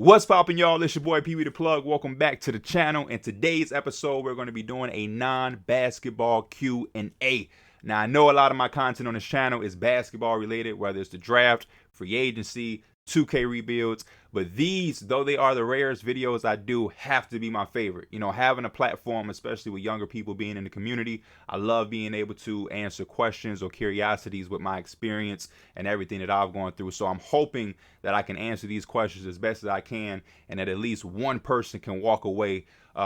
What's poppin', y'all? It's your boy PeeWeedaplug. Welcome back to the channel. In today's episode, we're going to be doing a non-basketball Q&A. Now, I know a lot of my content on this channel is basketball related, whether it's the draft, free agency, 2K rebuilds, but these, though they are the rarest videos I do, have to be my favorite. You know, having a platform, especially with younger people being in the community, I love being able to answer questions or curiosities with my experience and everything that I've gone through. So I'm hoping that I can answer these questions as best as I can, and that at least one person can walk away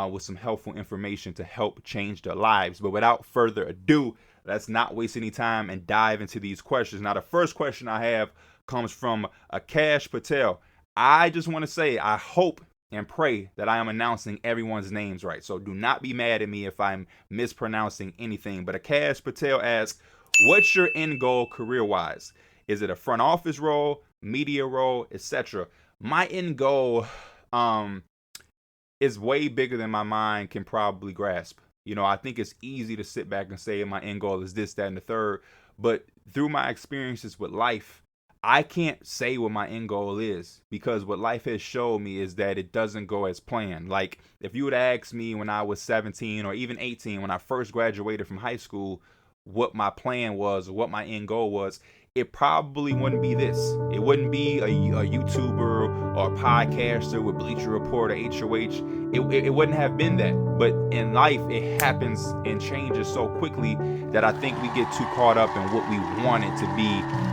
with some helpful information to help change their lives. But without further ado, let's not waste any time and dive into these questions. Now, the first question I have comes from Akash Patel. I just want to say I hope and pray that I am announcing everyone's names right. So do not be mad at me if I'm mispronouncing anything. But Akash Patel asks, what's your end goal career-wise? Is it a front office role, media role, etc.? My end goal is way bigger than my mind can probably grasp. You know, I think it's easy to sit back and say my end goal is this, that, and the third. But through my experiences with life, I can't say what my end goal is, because what life has showed me is that it doesn't go as planned. Like, if you would ask me when I was 17 or even 18, when I first graduated from high school, what my plan was or what my end goal was, it probably wouldn't be this. It wouldn't be a YouTuber or a podcaster with Bleacher Report or HOH. It wouldn't have been that. But in life, it happens and changes so quickly that I think we get too caught up in what we want it to be,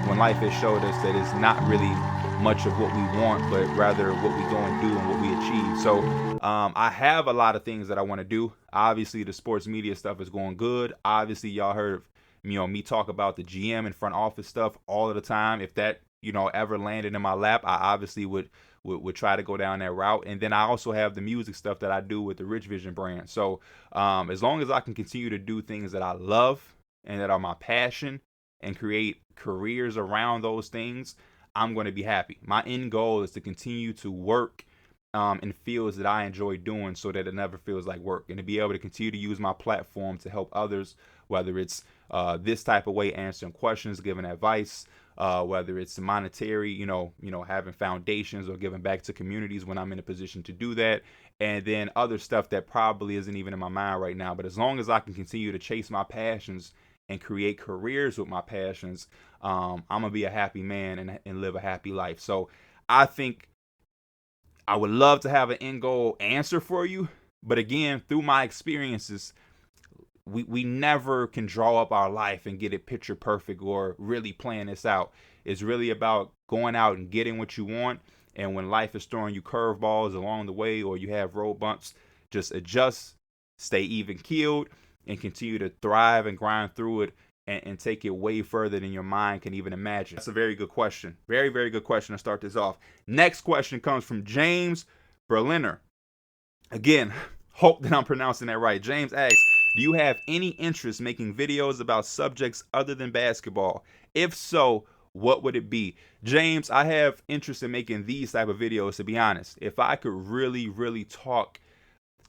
when life has showed us that it's not really much of what we want, but rather what we go and do and what we achieve. So I have a lot of things that I want to do. Obviously, the sports media stuff is going good. Obviously, y'all heard me talk about the GM and front office stuff all of the time. If that, ever landed in my lap, I obviously would try to go down that route. And then I also have the music stuff that I do with the Rich Vision brand. So as long as I can continue to do things that I love and that are my passion and create careers around those things, I'm going to be happy. My end goal is to continue to work in fields that I enjoy doing, so that it never feels like work, and to be able to continue to use my platform to help others, whether it's this type of way, answering questions, giving advice, whether it's monetary, having foundations or giving back to communities when I'm in a position to do that, and then other stuff that probably isn't even in my mind right now. But as long as I can continue to chase my passions and create careers with my passions, I'm gonna be a happy man and live a happy life. So I think I would love to have an end goal answer for you, but again, through my experiences, we never can draw up our life and get it picture perfect or really plan this out. It's really about going out and getting what you want. And when life is throwing you curveballs along the way, or you have road bumps, just adjust, stay even keeled, and continue to thrive and grind through it, and take it way further than your mind can even imagine. That's a very good question. Very, very good question to start this off. Next question comes from James Berliner. Again, hope that I'm pronouncing that right. James asks, do you have any interest making videos about subjects other than basketball? If so, what would it be? James, I have interest in making these type of videos, to be honest. If I could really, really talk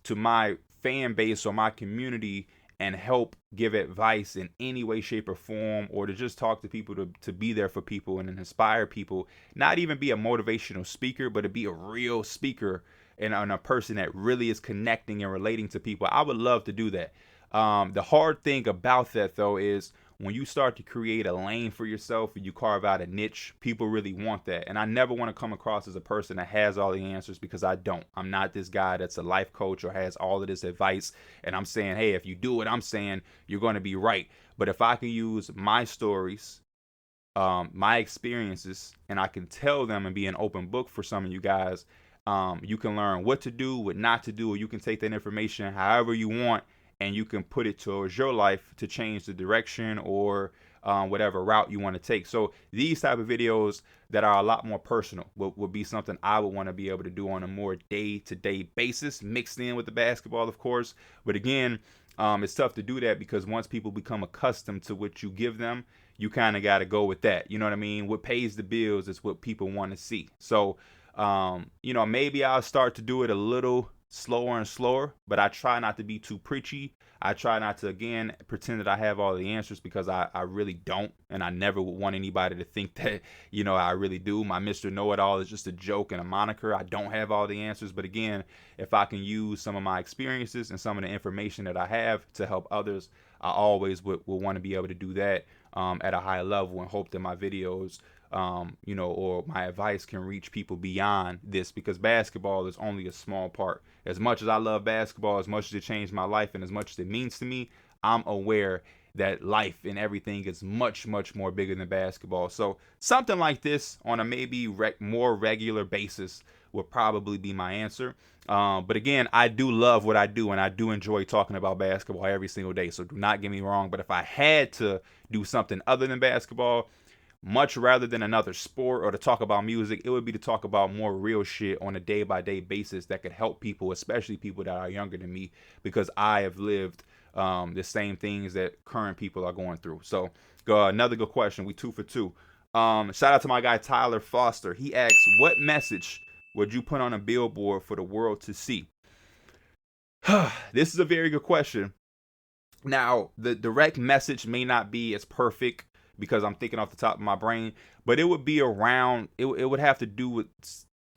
to my fan base or my community and help give advice in any way, shape, or form, or to just talk to people, to be there for people and inspire people, not even be a motivational speaker, but to be a real speaker and a person that really is connecting and relating to people, I would love to do that. The hard thing about that, though, is when you start to create a lane for yourself and you carve out a niche, people really want that. And I never want to come across as a person that has all the answers, because I don't. I'm not this guy that's a life coach or has all of this advice, and I'm saying, hey, if you do what I'm saying, you're going to be right. But if I can use my stories, my experiences, and I can tell them and be an open book for some of you guys, you can learn what to do, what not to do, or you can take that information however you want, and you can put it towards your life to change the direction or whatever route you want to take. So these type of videos that are a lot more personal will be something I would want to be able to do on a more day-to-day basis, mixed in with the basketball, of course. But again, it's tough to do that, because once people become accustomed to what you give them, you kind of got to go with that. You know what I mean? What pays the bills is what people want to see. So maybe I'll start to do it a little slower and slower, but I try not to be too preachy. I try not to, again, pretend that I have all the answers, because I really don't. And I never would want anybody to think that, I really do. My Mr. Know-It-All is just a joke and a moniker. I don't have all the answers. But again, if I can use some of my experiences and some of the information that I have to help others, I always would want to be able to do that at a high level, and hope that my videos, or my advice can reach people beyond this, because basketball is only a small part. As much as I love basketball, as much as it changed my life, and as much as it means to me, I'm aware that life and everything is much, much more bigger than basketball. So something like this on a maybe more regular basis would probably be my answer. But again, I do love what I do, and I do enjoy talking about basketball every single day. So do not get me wrong. But if I had to do something other than basketball, much rather than another sport or to talk about music, it would be to talk about more real shit on a day-by-day basis that could help people, especially people that are younger than me, because I have lived the same things that current people are going through. So another good question. We 2 for 2. Shout out to my guy Tyler Foster. He asks, what message would you put on a billboard for the world to see? This is a very good question. Now, the direct message may not be as perfect, because I'm thinking off the top of my brain, but it would be around, it would have to do with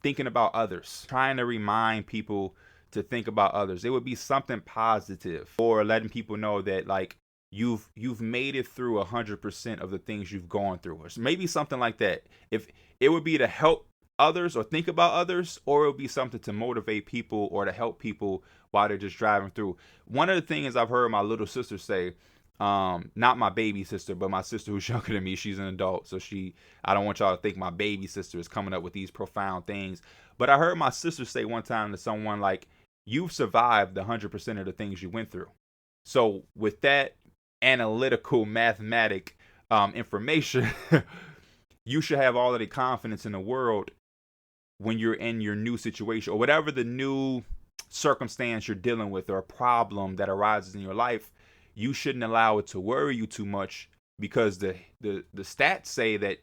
thinking about others, trying to remind people to think about others. It would be something positive, or letting people know that, like, you've made it through 100% of the things you've gone through, or maybe something like that. If it would be to help others or think about others, or it would be something to motivate people or to help people while they're just driving through. One of the things I've heard my little sister say, not my baby sister, but my sister who's younger than me, she's an adult, so I don't want y'all to think my baby sister is coming up with these profound things. But I heard my sister say one time to someone, like, you've survived 100% of the things you went through. So with that analytical mathematic information, you should have all of the confidence in the world when you're in your new situation, or whatever the new circumstance you're dealing with, or a problem that arises in your life. You shouldn't allow it to worry you too much, because the stats say that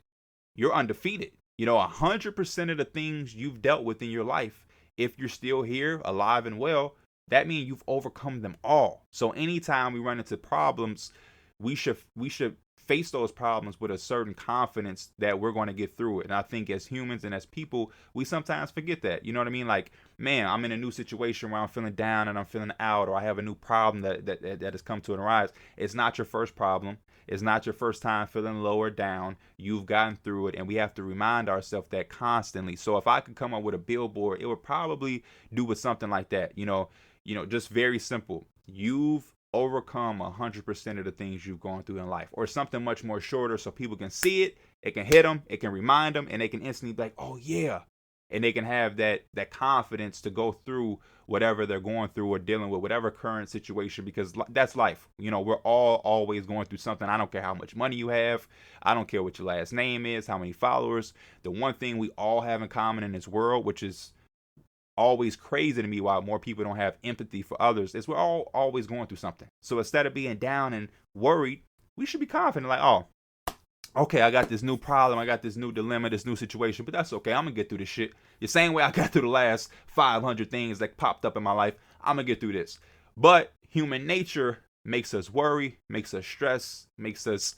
you're undefeated. 100% of the things you've dealt with in your life, if you're still here, alive and well, that means you've overcome them all. So anytime we run into problems, we should face those problems with a certain confidence that we're going to get through it. And I think as humans and as people, we sometimes forget that. You know what I mean? Like, man, I'm in a new situation where I'm feeling down and I'm feeling out, or I have a new problem that has come to an arise. It's not your first problem. It's not your first time feeling low or down. You've gotten through it, and we have to remind ourselves that constantly. So if I could come up with a billboard, it would probably do with something like that. Just very simple. You've overcome 100% of the things you've gone through in life, or something much more shorter, so people can see it, it can hit them, it can remind them, and they can instantly be like, oh yeah, and they can have that confidence to go through whatever they're going through, or dealing with whatever current situation, because that's life. We're all always going through something. I don't care how much money you have, I don't care what your last name is, how many followers. The one thing we all have in common in this world, which is always crazy to me why more people don't have empathy for others, is we're all always going through something. So instead of being down and worried, we should be confident, like, oh, okay, I got this new problem, I got this new dilemma, this new situation, but that's okay, I'm gonna get through this shit the same way I got through the last 500 things that popped up in my life. I'm gonna get through this. But human nature makes us worry, makes us stress, makes us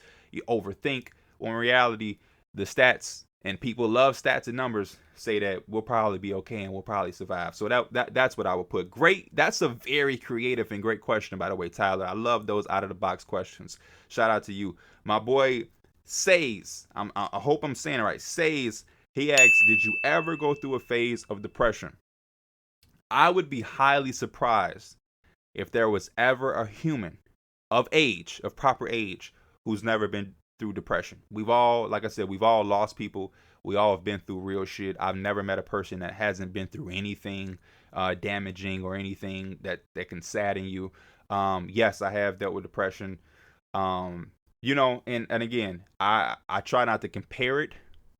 overthink, when in reality, the stats, and people love stats and numbers, say that we'll probably be okay and we'll probably survive. So that's what I would put. Great. That's a very creative and great question, by the way, Tyler. I love those out of the box questions. Shout out to you. My boy Says, I hope I'm saying it right. Says, he asks, did you ever go through a phase of depression? I would be highly surprised if there was ever a human of proper age, who's never been through depression. We've all, like I said, we've all lost people. We all have been through real shit. I've never met a person that hasn't been through anything damaging, or anything that can sadden you. Yes, I have dealt with depression. And again, I try not to compare it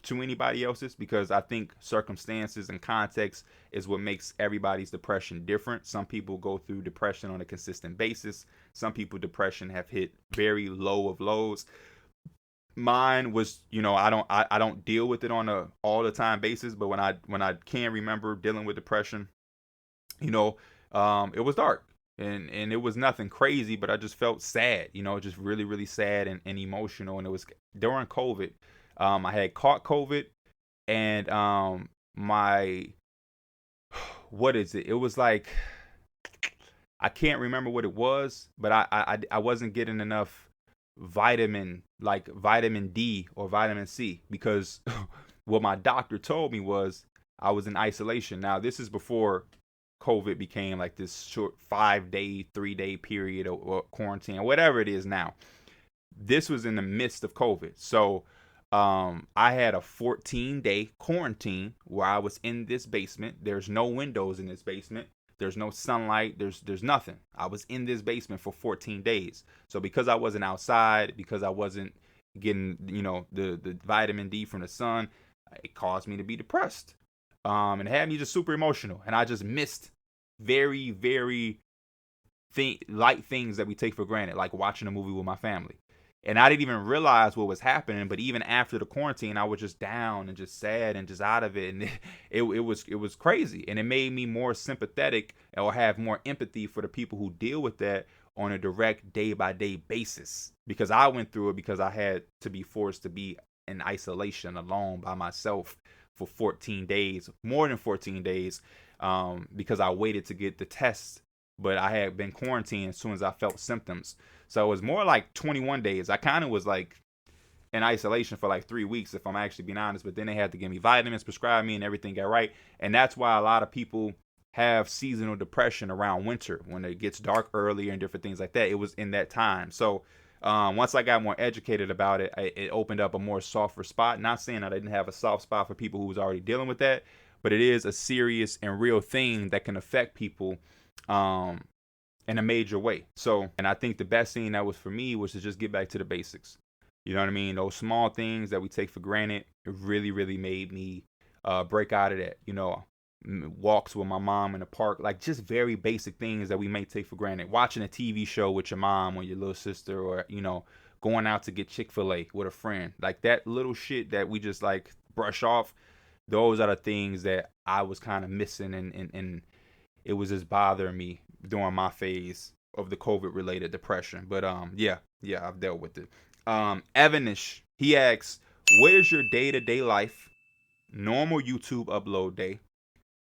to anybody else's, because I think circumstances and context is what makes everybody's depression different. Some people go through depression on a consistent basis. Some people, depression have hit very low of lows. Mine was, I don't deal with it on a all the time basis, but when I can remember dealing with depression, you know, it was dark, and it was nothing crazy, but I just felt sad, just really, really sad and emotional. And it was during COVID. I had caught COVID, and my what is it? It was like, I can't remember what it was, but I wasn't getting enough vitamin D or vitamin C, because what my doctor told me was I was in isolation. Now, this is before COVID became like this short 5 day, 3 day period, or quarantine, or whatever it is now. This was in the midst of COVID. So I had a 14-day quarantine where I was in this basement. There's no windows in this basement. There's no sunlight. There's nothing. I was in this basement for 14 days. So because I wasn't outside, because I wasn't getting, the vitamin D from the sun, it caused me to be depressed. And it had me just super emotional. And I just missed very, very light things that we take for granted, like watching a movie with my family. And I didn't even realize what was happening, but even after the quarantine, I was just down and just sad and just out of it, and it was crazy, and it made me more sympathetic, or have more empathy for the people who deal with that on a direct day by day basis, because I went through it, because I had to be forced to be in isolation alone by myself for 14 days, more than 14 days, because I waited to get the test, but I had been quarantined as soon as I felt symptoms. So it was more like 21 days. I kind of was like in isolation for like 3 weeks, if I'm actually being honest. But then they had to give me vitamins, prescribe me, and everything got right. And that's why a lot of people have seasonal depression around winter, when it gets dark earlier and different things like that. It was in that time. So once I got more educated about it, it opened up a more softer spot. Not saying I didn't have a soft spot for people who was already dealing with that, but it is a serious and real thing that can affect people um, in a major way. So, and I think the best thing that was for me was to just get back to the basics. You know what I mean? Those small things that we take for granted, it really, really made me break out of that. Walks with my mom in the park, like just very basic things that we may take for granted. Watching a TV show with your mom or your little sister, or going out to get Chick-fil-A with a friend, like that little shit that we just like brush off. Those are the things that I was kind of missing, and it was just bothering me during my phase of the COVID related depression. But yeah, I've dealt with it. Evanish, he asks, what is your day-to-day life? Normal YouTube upload day.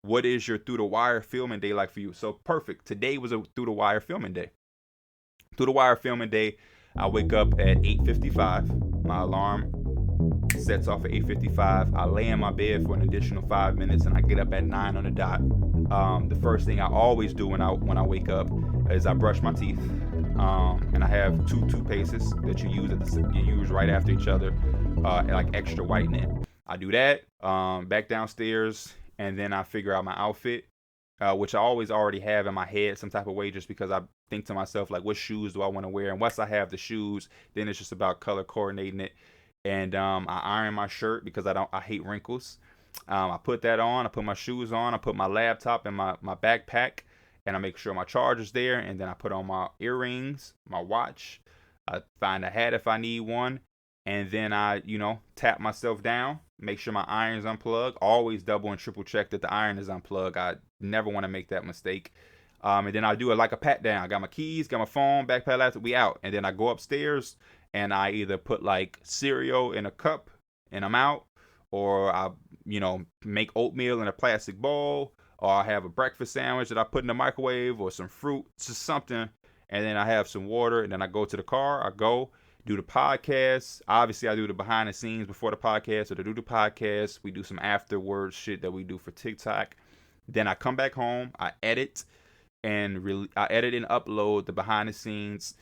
What is your through the wire filming day like for you? So perfect. Today was a through the wire filming day. Through the wire filming day, I wake up at 8:55. My alarm sets off at 8:55. I lay in my bed for an additional 5 minutes, and I get up at 9 on the dot. The first thing I always do when I wake up is I brush my teeth, and I have two toothpastes that you use right after each other, like extra whitening. I do that. Back downstairs, and then I figure out my outfit, which I always already have in my head some type of way, just because I think to myself, like, what shoes do I want to wear? And once I have the shoes, then it's just about color coordinating it. And I iron my shirt because I hate wrinkles. I put that on. I put my shoes on. I put my laptop in my backpack, and I make sure my charger's there. And then I put on my earrings, my watch. I find a hat if I need one, and then I tap myself down, make sure my iron's unplugged. Always double and triple check that the iron is unplugged. I never want to make that mistake. And then I do it like a pat down. I got my keys, got my phone, backpack, laptop, we out. And then I go upstairs, and I either put like cereal in a cup and I'm out, or I, make oatmeal in a plastic bowl, or I have a breakfast sandwich that I put in the microwave, or some fruit, just something. And then I have some water, and then I go to the car. I go do the podcast. Obviously, I do the behind the scenes before the podcast, or to do the podcast. We do some afterwards shit that we do for TikTok. Then I come back home. I edit I edit and upload the behind the scenes,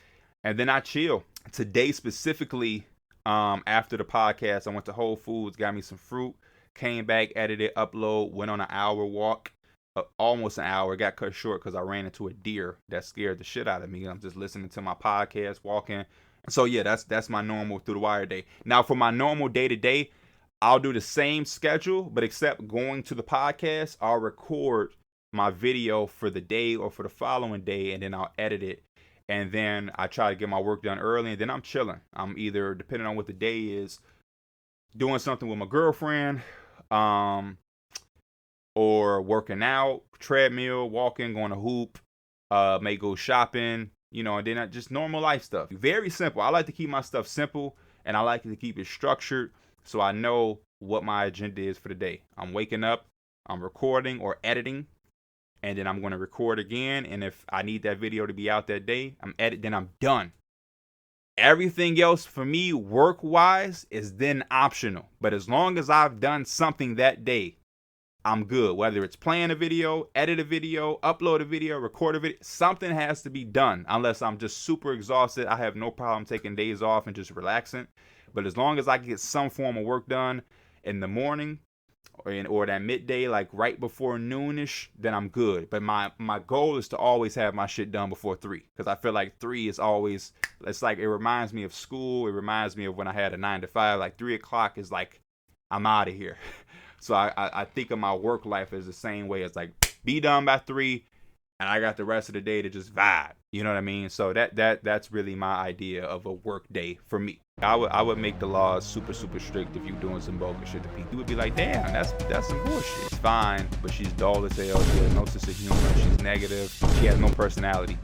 and then I chill. Today specifically, after the podcast, I went to Whole Foods, got me some fruit, came back, edited, upload, went on an hour walk, almost an hour. It got cut short because I ran into a deer that scared the shit out of me. I'm just listening to my podcast, walking. So yeah, that's my normal through the wire day. Now for my normal day to day, I'll do the same schedule, but except going to the podcast, I'll record my video for the day or for the following day, and then I'll edit it. And then I try to get my work done early, and then I'm chilling. I'm either, depending on what the day is, doing something with my girlfriend, or working out, treadmill, walking, going to hoop, may go shopping, you know, and then just normal life stuff. Very simple. I like to keep my stuff simple, and I like to keep it structured so I know what my agenda is for the day. I'm waking up, I'm recording or editing, and then I'm going to record again. And if I need that video to be out that day, then I'm done. Everything else for me, work-wise, is then optional. But as long as I've done something that day, I'm good. Whether it's playing a video, edit a video, upload a video, record a video, something has to be done. Unless I'm just super exhausted, I have no problem taking days off and just relaxing. But as long as I get some form of work done in the morning or that midday, like right before noonish, then I'm good. But my goal is to always have my shit done before 3, because I feel like 3 is always, it's like, it reminds me of school. It reminds me of when I had a 9 to 5. Like 3 o'clock is like, I'm out of here. So I think of my work life as the same way. It's like, be done by 3, and I got the rest of the day to just vibe. You know what I mean? So that's really my idea of a work day for me. I would make the laws super strict if you doing some bogus shit to people. You would be like, damn, that's some bullshit. It's fine, but she's dull as hell. She has no sense of humor. She's negative. She has no personality.